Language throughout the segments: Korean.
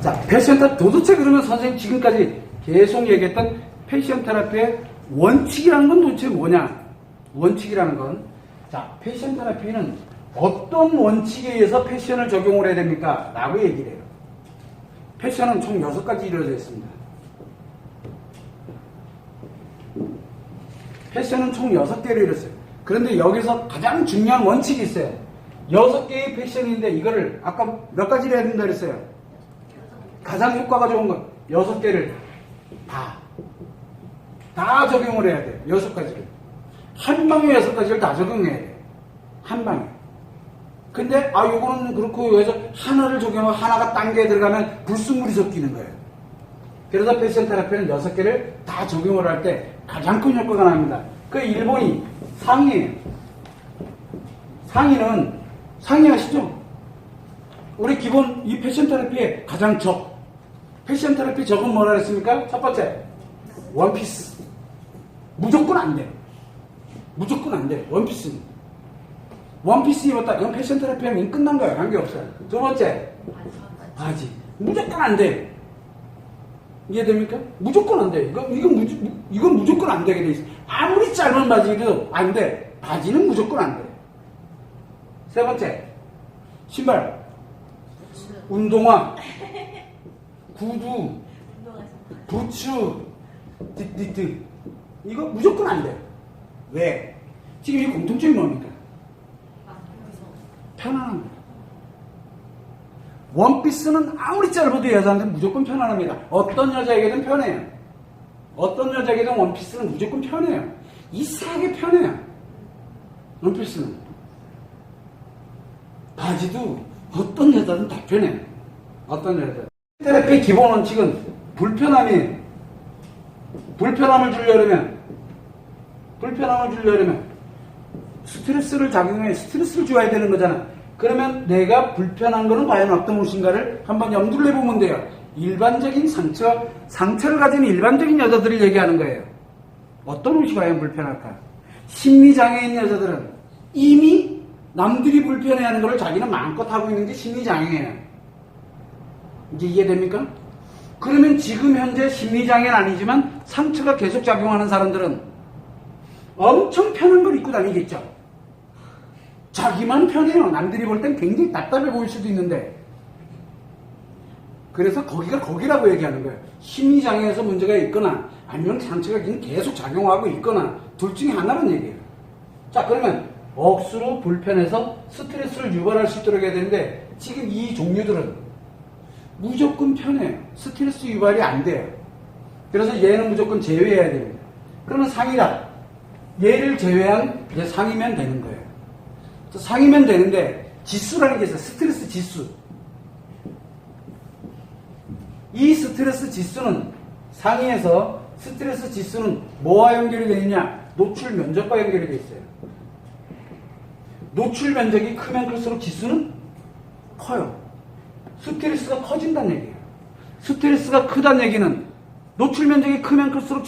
자, 패션 테라피 도대체 그러면 선생님 지금까지 계속 얘기했던 패션 테라피의 원칙이라는 건 도대체 뭐냐? 원칙이라는 건, 자, 패션 테라피는 어떤 원칙에 의해서 패션을 적용을 해야 됩니까? 라고 얘기를 해요. 패션은 총 6가지 이루어져 있습니다. 패션은 총 6개로 이루어졌어요. 그런데 여기서 가장 중요한 원칙이 있어요. 6개의 패션인데 이거를 아까 몇 가지를 해야 된다 그랬어요? 가장 효과가 좋은 건 6개를 다 적용을 해야 돼요. 6가지를. 한 방에 6가지를 다 적용해야 돼요. 한 방에. 근데, 요거는 그렇고, 해서 하나를 적용하고 하나가 딴 게 들어가면 불순물이 섞이는 거예요. 그래서 패션 테라피는 6개를 다 적용을 할 때 가장 큰 효과가 납니다. 그 일본이 상의예요. 상의 아시죠? 우리 기본 이 패션 테라피의 가장 패션 테라피 적은 뭐라 그랬습니까? 첫 번째, 원피스. 무조건 안 돼요. 무조건 안 돼요. 원피스 입었다. 이건 패션 테라피 하면 끝난 거예요. 관계없어요. 두 번째, 바지. 무조건 안 돼. 이해됩니까? 무조건 안 돼. 이건 무조건 안 되게 돼 있어. 아무리 짧은 바지도 안 돼. 바지는 무조건 안 돼. 세 번째, 신발. 운동화. 구두. 부츠. 니트. 이거 무조건 안 돼. 왜? 지금 이 공통점이 뭡니까? 편안한 거예요. 원피스는 아무리 짧아도 여자한테 무조건 편안합니다. 어떤 여자에게든 편해요. 어떤 여자에게든 원피스는 무조건 편해요. 이상하게 편해요. 원피스는. 바지도 어떤 여자든 다 편해요. 어떤 여자든. 테라피의 기본 원칙은 불편함이에요. 불편함을 주려면 스트레스를 작용해 스트레스를 줘야 되는 거잖아. 그러면 내가 불편한 거는 과연 어떤 옷인가를 한번 염두를 해보면 돼요. 일반적인 상처를 가진 일반적인 여자들을 얘기하는 거예요. 어떤 옷이 과연 불편할까? 심리장애인 여자들은 이미 남들이 불편해하는 것을 자기는 마음껏 하고 있는 게 심리장애예요. 이제 이해됩니까? 그러면 지금 현재 심리장애는 아니지만 상처가 계속 작용하는 사람들은 엄청 편한 걸 입고 다니겠죠. 자기만 편해요. 남들이 볼 땐 굉장히 답답해 보일 수도 있는데. 그래서 거기가 거기라고 얘기하는 거예요. 심리장애에서 문제가 있거나 아니면 상처가 계속 작용하고 있거나 둘 중에 하나는 얘기예요. 자, 그러면 억수로 불편해서 스트레스를 유발할 수 있도록 해야 되는데 지금 이 종류들은 무조건 편해요. 스트레스 유발이 안 돼요. 그래서 얘는 무조건 제외해야 됩니다. 그러면 상이다. 얘를 제외한 이제 상이면 되는 거예요. 상이면 되는데 지수라는 게 있어요. 스트레스 지수. 이 스트레스 지수는 상위에서 스트레스 지수는 뭐와 연결이 되어 있냐? 노출 면적과 연결이 되어 있어요. 노출 면적이 크면 클수록 지수는 커요. 스트레스가 커진다는 얘기예요. 스트레스가 크다는 얘기는 노출 면적이 크면 클수록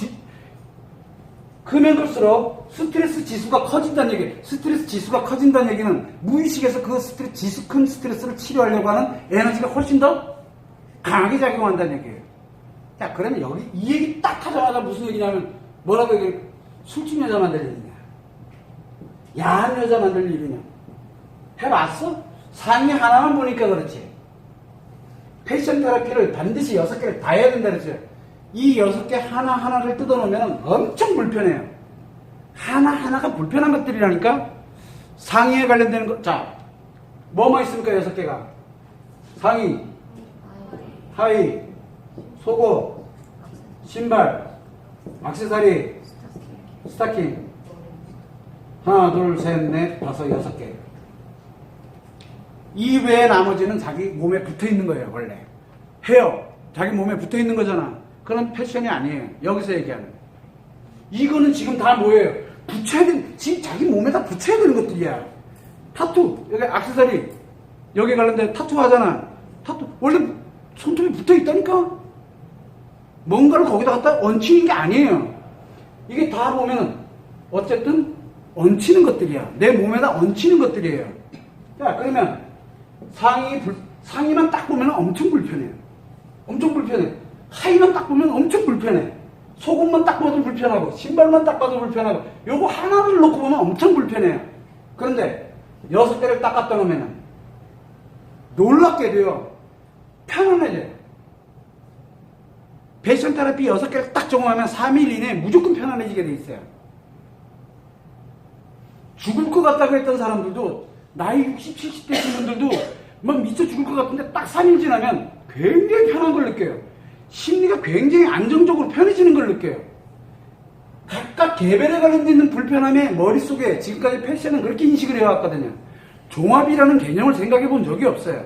스트레스 지수가 커진다는 얘기예요. 스트레스 지수가 커진다는 얘기는 무의식에서 그 큰 스트레스를 치료하려고 하는 에너지가 훨씬 더 강하게 작용한다는 얘기예요. 자, 그러면 여기 이 얘기 딱 하자마자 무슨 얘기냐면 뭐라고 얘기해요? 술집 여자 만들 일이냐? 야한 여자 만들 일이냐? 해봤어? 상의 하나만 보니까 그렇지. 패션 테라피를 반드시 6개를 다 해야 된다 그랬어요. 이 6개 하나하나를 뜯어놓으면 엄청 불편해요. 하나하나가 불편한 것들이라니까. 상의에 관련되는 것. 자, 뭐뭐 있습니까? 6개가. 상의, 하의, 속옷, 신발, 액세서리, 스타킹. 하나, 둘, 셋, 넷, 다섯, 6개. 이 외에 나머지는 자기 몸에 붙어 있는 거예요, 원래. 헤어, 자기 몸에 붙어 있는 거잖아. 그런 패션이 아니에요. 여기서 얘기하는. 이거는 지금 다 뭐예요? 지금 자기 몸에다 붙여야 되는 것들이야. 타투, 여기 액세서리, 여기 관련된 타투 하잖아. 타투, 원래 손톱이 붙어 있다니까? 뭔가를 거기다 갖다 얹히는 게 아니에요. 이게 다 보면은, 어쨌든, 얹히는 것들이야. 내 몸에다 얹히는 것들이에요. 자, 그러면, 상의만 딱 보면 엄청 불편해요. 불편해. 하의만 딱 보면 엄청 불편해. 속옷만 딱 봐도 불편하고 신발만 딱 봐도 불편하고 요거 하나를 놓고 보면 엄청 불편해요. 그런데 6개를 딱 갖다 놓으면 놀랍게도요 편안해져요. 패션 테라피 6개를 딱 적용하면 3일 이내에 무조건 편안해지게 돼 있어요. 죽을 것 같다고 했던 사람들도 나이 60, 70 되신 분들도 막 미쳐 죽을 것 같은데 딱 3일 지나면 굉장히 편한 걸 느껴요. 심리가 굉장히 안정적으로 편해지는 걸 느껴요. 각각 개별에 관련돼 있는 불편함에 머릿속에 지금까지 패션은 그렇게 인식을 해왔거든요. 종합이라는 개념을 생각해 본 적이 없어요.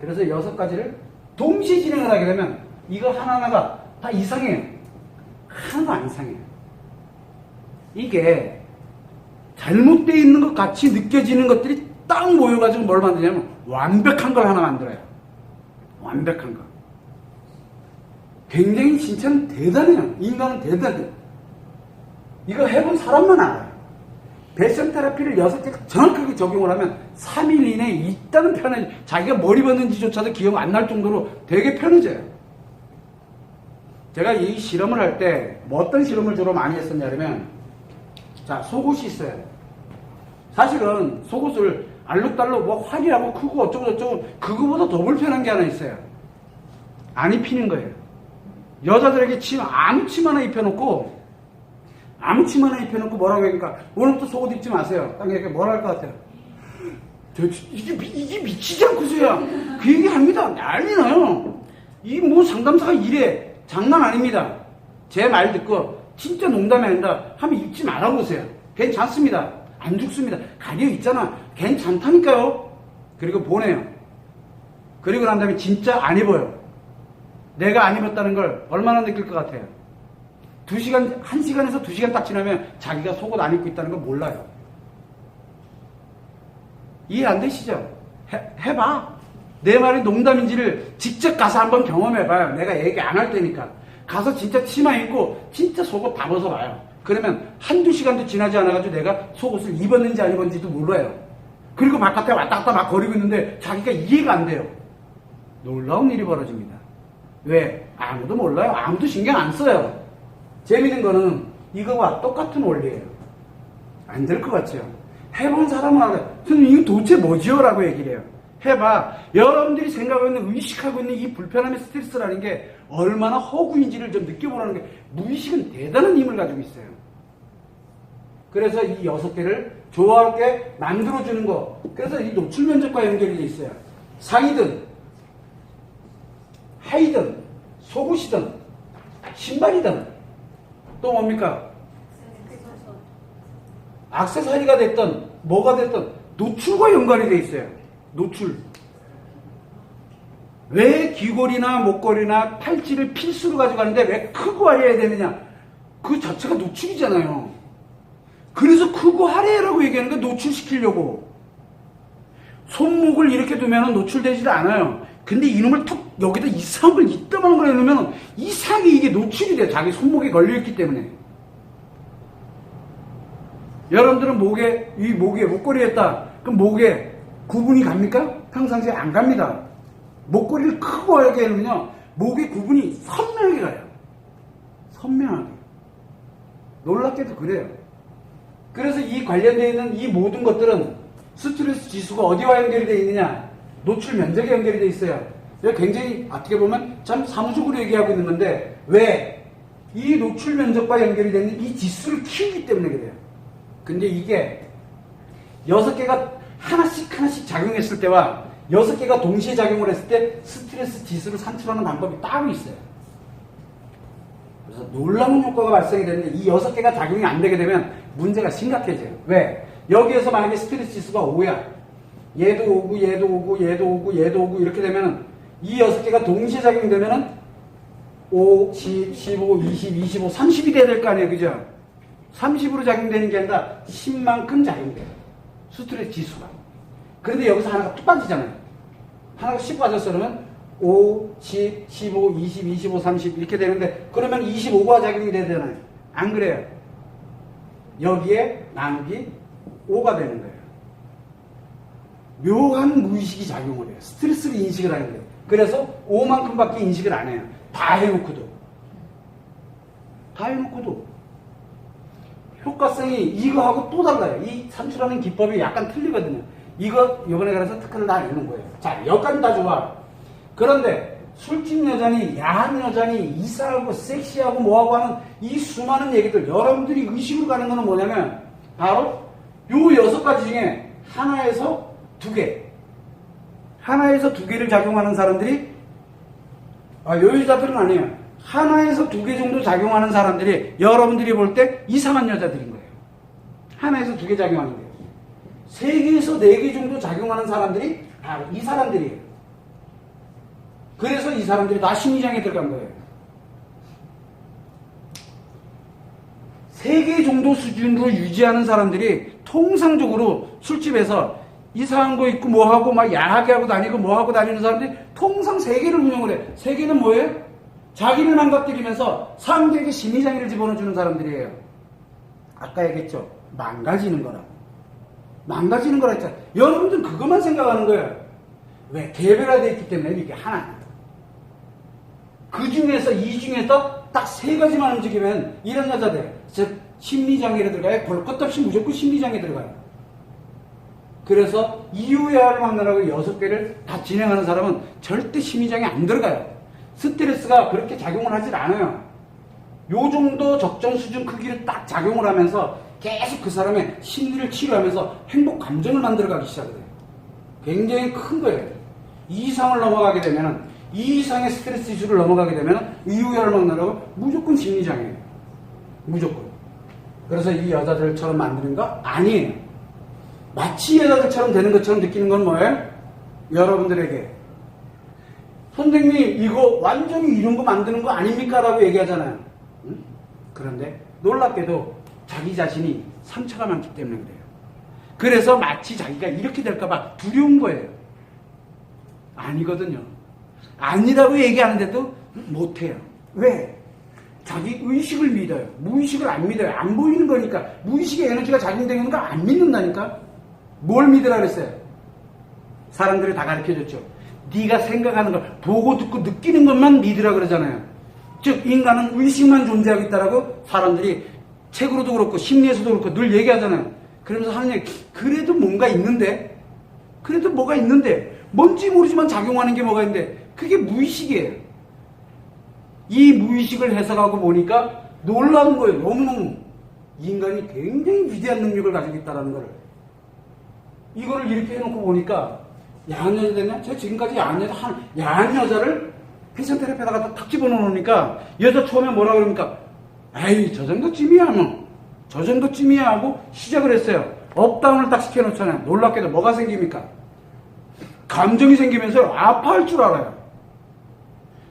그래서 6가지를 동시에 진행을 하게 되면 이거 하나하나가 다 이상해요. 하나도 안 이상해요. 이게 잘못되어 있는 것 같이 느껴지는 것들이 딱 모여가지고 뭘 만드냐면 완벽한 걸 하나 만들어요. 완벽한 거. 굉장히 진짜는 대단해요. 인간은 대단해요. 이거 해본 사람만 알아요. 패션 테라피를 6개 정확하게 적용을 하면 3일 이내에 있다는 편해, 자기가 뭘 입었는지조차도 기억 안 날 정도로 되게 편해져요. 제가 이 실험을 할 때 뭐 어떤 실험을 주로 많이 했었냐면, 자, 속옷이 있어요. 사실은 속옷을 알록달록 뭐 화려하고 크고 어쩌고저쩌고 그거보다 더 불편한 게 하나 있어요. 안 입히는 거예요. 여자들에게 치마, 아무 치마나 입혀놓고 뭐라고 하니까 오늘부터 속옷 입지 마세요. 딱 이렇게 뭐라 할 것 같아요. 이게 미치지 않고서야 그 얘기 합니다. 난리 나요. 이 뭐 상담사가 이래. 장난 아닙니다. 제 말 듣고 진짜 농담이 아니다 하면 입지 말아보세요. 괜찮습니다. 안 죽습니다. 가려 있잖아. 괜찮다니까요. 그리고 보내요. 그리고 난 다음에 진짜 안 입어요. 내가 안 입었다는 걸 얼마나 느낄 것 같아요? 2시간, 1시간에서 2시간 딱 지나면 자기가 속옷 안 입고 있다는 걸 몰라요. 이해 안 되시죠? 해봐. 내 말이 농담인지를 직접 가서 한번 경험해봐요. 내가 얘기 안 할 테니까. 가서 진짜 치마 입고 진짜 속옷 다 벗어봐요. 그러면 1~2시간도 지나지 않아가지고 내가 속옷을 입었는지 안 입었는지도 몰라요. 그리고 바깥에 왔다 갔다 막 거리고 있는데 자기가 이해가 안 돼요. 놀라운 일이 벌어집니다. 왜? 아무도 몰라요. 아무도 신경 안 써요. 재밌는 거는 이거와 똑같은 원리예요. 안 될 것 같죠? 해본 사람은 알아요. 선생님 이거 도대체 뭐지요? 라고 얘기를 해요. 해봐. 여러분들이 생각하고 있는, 의식하고 있는 이 불편함의 스트레스라는 게 얼마나 허구인지를 좀 느껴보라는 게, 무의식은 대단한 힘을 가지고 있어요. 그래서 이 6개를 좋아하게 만들어주는 거. 그래서 이 노출 면적과 연결이 돼 있어요. 상의든 하의든 속옷이든 신발이든 또 뭡니까? 액세서리가 됐든 뭐가 됐든 노출과 연관이 돼 있어요. 노출. 왜 귀걸이나 목걸이나 팔찌를 필수로 가져가는데 왜 크고 화려해야 되느냐? 그 자체가 노출이잖아요. 그래서 크고 화려해라고 얘기하는 게 노출시키려고. 손목을 이렇게 두면 노출되지도 않아요. 근데 이놈을 툭 여기다 이상한 걸 이따만한 걸 해놓으면 이상하게 이게 노출이 돼요. 자기 손목에 걸려있기 때문에. 여러분들은 이 목에 목걸이 했다. 그럼 목에 구분이 갑니까? 평상시에 안 갑니다. 목걸이를 크고 하게 해놓으면요, 목에 구분이 선명하게 가요. 선명하게. 놀랍게도 그래요. 그래서 이 관련되어 있는 이 모든 것들은 스트레스 지수가 어디와 연결이 되어 있느냐? 노출 면적에 연결이 되어 있어요. 굉장히 어떻게 보면 참 사무적으로 얘기하고 있는 건데, 왜? 이 노출 면적과 연결이 되는 이 지수를 키우기 때문에 그래요. 근데 이게 6개가 하나씩 작용했을 때와 6개가 동시에 작용을 했을 때 스트레스 지수를 산출하는 방법이 따로 있어요. 그래서 놀라운 효과가 발생이 되는데 이 6개가 작용이 안 되게 되면 문제가 심각해져요. 왜? 여기에서 만약에 스트레스 지수가 5야. 얘도 오고 얘도 오고 얘도 오고 얘도 오고 이렇게 되면은 이 6개가 동시에 작용되면은 5, 10, 15, 20, 25, 30이 돼야 될 거 아니에요. 그죠? 30으로 작용되는 게 아니라 10만큼 작용돼요. 스트레스 지수가. 그런데 여기서 하나가 뚝 빠지잖아요. 하나가 10 빠졌어 그러면 5, 10, 15, 20, 25, 30 이렇게 되는데, 그러면 25가 작용이 돼야 되잖아요. 안 그래요. 여기에 나누기 5가 되는 거예요. 묘한 무의식이 작용을 해요. 스트레스를 인식을 하는데 그래서 5만큼밖에 인식을 안 해요. 다 해놓고도. 다 해놓고도. 효과성이 이거하고 또 달라요. 이 산출하는 기법이 약간 틀리거든요. 이거 요번에 그래서 특허를 다 내는 거예요. 자, 여기까지 다 좋아. 그런데 술집 여자니 야한 여자니 이상하고 섹시하고 뭐하고 하는 이 수많은 얘기들 여러분들이 의식으로 가는 거는 뭐냐면 바로 요 6가지 중에 하나에서 2개 하나에서 2개를 작용하는 사람들이 요 여자들은 아니에요. 하나에서 2개 정도 작용하는 사람들이 여러분들이 볼 때 이상한 여자들인 거예요. 하나에서 2개 작용하는 거예요. 3개에서 4개 정도 작용하는 사람들이 바로 이 사람들이에요. 그래서 이 사람들이 다 심리장애 들어간 거예요. 3개 정도 수준으로 유지하는 사람들이 통상적으로 술집에서 이상한 거 있고 뭐하고 막 야하게 하고 다니고 뭐하고 다니는 사람들이 통상 3개를 운영을 해. 3개는 뭐예요? 자기를 망가뜨리면서 상대에게 심리장애를 집어넣어주는 사람들이에요. 아까 얘기했죠. 망가지는 거라고. 망가지는 거라 했잖아요. 여러분들은 그것만 생각하는 거예요. 왜? 개별화되어 있기 때문에 이게 하나. 그 중에서 이 중에서 딱 3가지만 움직이면 이런 여자들, 즉 심리장애를 들어가요. 볼 것 없이 무조건 심리장애 들어가요. 그래서 이유야를 막느라고 6개를 다 진행하는 사람은 절대 심리장애 안 들어가요. 스트레스가 그렇게 작용을 하질 않아요. 요 정도 적정 수준 크기를 딱 작용을 하면서 계속 그 사람의 심리를 치료하면서 행복 감정을 만들어가기 시작해요. 굉장히 큰 거예요. 이 이상을 넘어가게 되면 이 이상의 스트레스 이슈를 넘어가게 되면 이유야를 막느라고 무조건 심리장애예요. 무조건. 그래서 이 여자들처럼 만드는 거 아니에요. 마치 여자들처럼 되는 것처럼 느끼는 건 뭐예요? 여러분들에게 선생님 이거 완전히 이런 거 만드는 거 아닙니까? 라고 얘기하잖아요. 응? 그런데 놀랍게도 자기 자신이 상처가 많기 때문에 그래요. 그래서 마치 자기가 이렇게 될까봐 두려운 거예요. 아니거든요. 아니라고 얘기하는데도 못해요. 왜? 자기 의식을 믿어요. 무의식을 안 믿어요. 안 보이는 거니까. 무의식의 에너지가 작용되는 거 안 믿는다니까. 뭘 믿으라 그랬어요? 사람들이 다 가르쳐줬죠. 네가 생각하는 걸 보고 듣고 느끼는 것만 믿으라 그러잖아요. 즉 인간은 의식만 존재하고 있다라고 사람들이 책으로도 그렇고 심리에서도 그렇고 늘 얘기하잖아요. 그러면서 하는 얘기, 그래도 뭔가 있는데, 그래도 뭐가 있는데, 뭔지 모르지만 작용하는 게 뭐가 있는데, 그게 무의식이에요. 이 무의식을 해석하고 보니까 놀라운 거예요. 너무너무. 인간이 굉장히 위대한 능력을 가지고 있다는 거를. 이거를 이렇게 해놓고 보니까 야한 여자 되면 제가 지금까지 야한 여자를 패션 테라피에다가 탁 집어넣으니까 여자 처음에 뭐라 그럽니까? 에이 저 정도쯤이야 뭐. 저 정도쯤이야 하고 시작을 했어요. 업다운을 딱 시켜놓잖아요. 놀랍게도 뭐가 생깁니까? 감정이 생기면서 아파할 줄 알아요.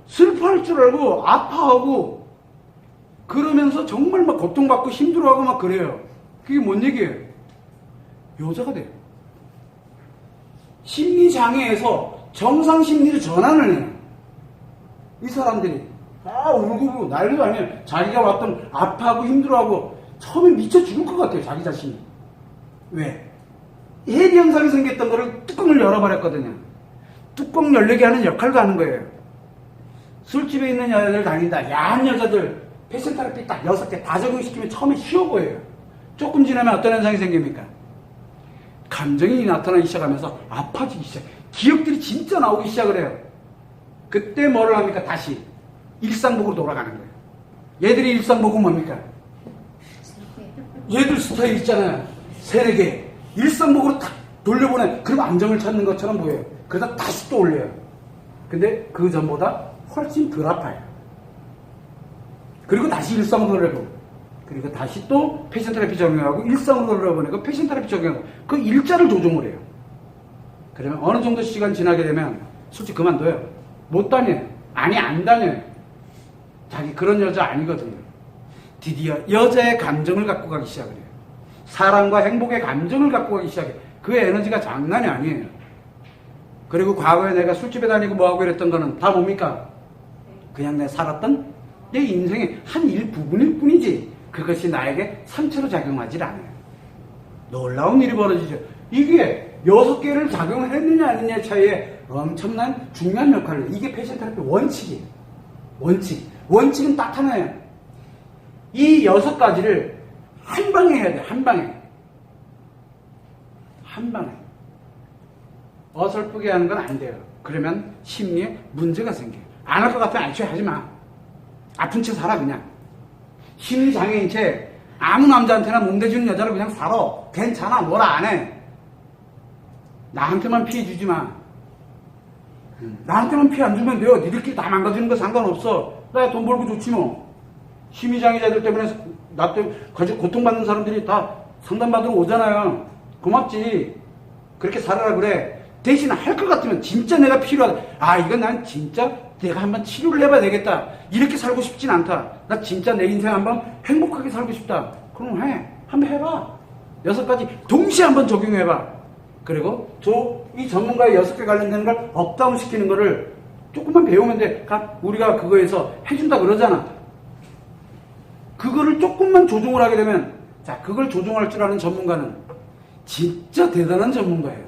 슬퍼할 줄 알고 아파하고 그러면서 정말 막 고통받고 힘들어하고 막 그래요. 그게 뭔 얘기예요? 여자가 돼요. 심리장애에서 정상심리를 전환을 해요. 이 사람들이 울고 난리도 아니에요. 자기가 왔던 아파하고 힘들어하고 처음에 미쳐 죽을 것 같아요. 자기 자신이. 왜? 해비 현상이 생겼던 거를 뚜껑을 열어버렸거든요. 뚜껑 열리게 하는 역할도 하는 거예요. 술집에 있는 여자들 다닌다. 야한 여자들 패션 테라피 딱 6개 다 적용시키면 처음에 쉬워 보여요. 조금 지나면 어떤 현상이 생깁니까? 감정이 나타나기 시작하면서 아파지기 시작. 기억들이 진짜 나오기 시작을 해요. 그때 뭐를 합니까? 다시 일상복으로 돌아가는 거예요. 얘들이 일상복은 뭡니까? 얘들 스타일 있잖아요. 3-4개. 일상복으로 딱 돌려보내. 그리고 안정을 찾는 것처럼 보여요. 그러다 다시 또 올려요. 근데 그 전보다 훨씬 덜 아파요. 그리고 다시 일상으로 돌려보고. 그리고 다시 또 패션 테라피 적용하고 일상으로 돌려보내고 패션 테라피 적용하고 그 일자를 조정을 해요. 그러면 어느 정도 시간 지나게 되면 솔직히 그만둬요. 못 다녀요. 아니 안 다녀요. 자기 그런 여자 아니거든요. 드디어 여자의 감정을 갖고 가기 시작을 해요. 사랑과 행복의 감정을 갖고 가기 시작해요. 그 에너지가 장난이 아니에요. 그리고 과거에 내가 술집에 다니고 뭐하고 이랬던 거는 다 뭡니까? 그냥 내가 살았던 내 인생의 한 일부분일 뿐이지 그것이 나에게 상처로 작용하지 않아요. 놀라운 일이 벌어지죠. 이게 6개를 작용을 했느냐 안 했느냐의 차이에 엄청난 중요한 역할을 해요. 이게 패션 테라피 원칙이에요. 원칙은 딱 하나예요. 이 6가지를 한 방에 해야 돼. 한 방에. 어설프게 하는 건 안 돼요. 그러면 심리에 문제가 생겨요. 안 할 것 같으면 애초에 하지 마. 아픈 채 살아 그냥. 심리장애인 채 아무 남자한테나 몸대주는 여자를 그냥 살아. 괜찮아. 뭐라 안 해. 나한테만 피해 주지 마. 나한테만 피해 안 주면 돼요. 니들끼리 다 망가지는 거 상관없어. 나 돈 벌고 좋지 뭐. 심리장애자들 때문에 나 때문에 고통받는 사람들이 다 상담받으러 오잖아요. 고맙지. 그렇게 살아라 그래. 대신 할 것 같으면 진짜 내가 필요하다. 아, 이건 난 진짜 내가 한번 치료를 해봐야 되겠다. 이렇게 살고 싶진 않다. 나 진짜 내 인생 한번 행복하게 살고 싶다. 그럼 해. 한번 해봐. 6가지 동시에 한번 적용해봐. 그리고 이 전문가의 6개 관련되는 걸 업다운 시키는 거를 조금만 배우면 돼. 우리가 그거에서 해준다 그러잖아. 그거를 조금만 조종을 하게 되면, 자, 그걸 조종할 줄 아는 전문가는 진짜 대단한 전문가예요.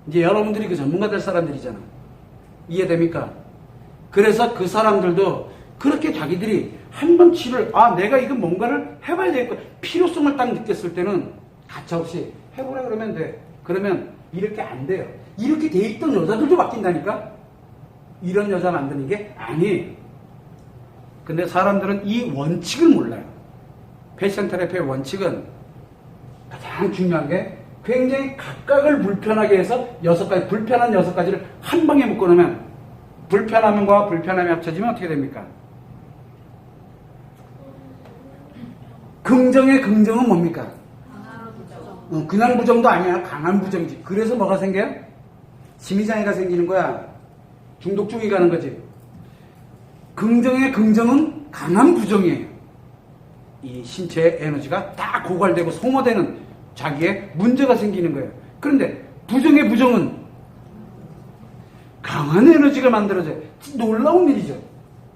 이제 여러분들이 그 전문가 될 사람들이잖아. 이해됩니까? 그래서 그 사람들도 그렇게 자기들이 한번 치료를, 내가 이거 뭔가를 해봐야 되겠고, 필요성을 딱 느꼈을 때는 가차없이 해보라 그러면 돼. 그러면 이렇게 안 돼요. 이렇게 돼 있던 여자들도 바뀐다니까? 이런 여자 만드는 게 아니에요. 근데 사람들은 이 원칙을 몰라요. 패션 테라피의 원칙은 가장 중요한 게 굉장히 각각을 불편하게 해서 6가지, 불편한 6가지를 한 방에 묶어놓으면 불편함과 불편함이 합쳐지면 어떻게 됩니까? 긍정의 긍정은 뭡니까? 그냥 부정도 아니야. 강한 부정이지. 그래서 뭐가 생겨요? 심리장애가 생기는 거야. 중독증이 가는 거지. 긍정의 긍정은 강한 부정이에요. 이 신체의 에너지가 다 고갈되고 소모되는 자기의 문제가 생기는 거예요. 그런데 부정의 부정은 강한 에너지가 만들어져요. 놀라운 일이죠.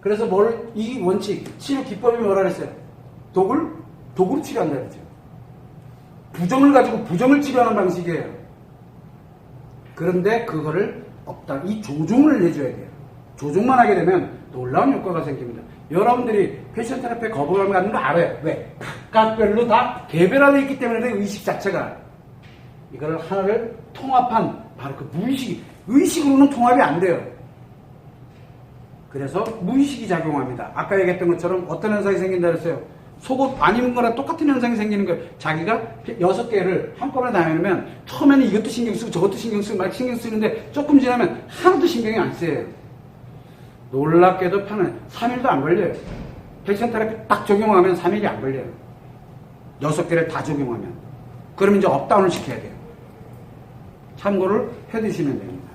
그래서 이 원칙, 치료 기법이 뭐라 그랬어요? 독으로 치료한다 그랬죠. 부정을 가지고 부정을 치료하는 방식이에요. 그런데 그거를 이 조종을 해줘야 돼요. 조종만 하게 되면 놀라운 효과가 생깁니다. 여러분들이 패션 테라피에 거부감을 갖는 거 알아요. 왜? 각각별로 다 개별화되어 있기 때문에 의식 자체가 이걸 하나를 통합한 바로 그 무의식이, 의식으로는 통합이 안 돼요. 그래서 무의식이 작용합니다. 아까 얘기했던 것처럼 어떤 현상이 생긴다 그랬어요? 속옷 안 입은 거랑 똑같은 현상이 생기는 거예요. 자기가 6개를 한꺼번에 다 해놓으면 처음에는 이것도 신경 쓰고 저것도 신경 쓰고 막 신경 쓰는데 조금 지나면 하나도 신경이 안 쓰여요. 놀랍게도 3일도 안 걸려요. 패션 테라피 딱 적용하면 3일이 안 걸려요. 6개를 다 적용하면. 그러면 이제 업다운을 시켜야 돼요. 참고를 해두시면 됩니다.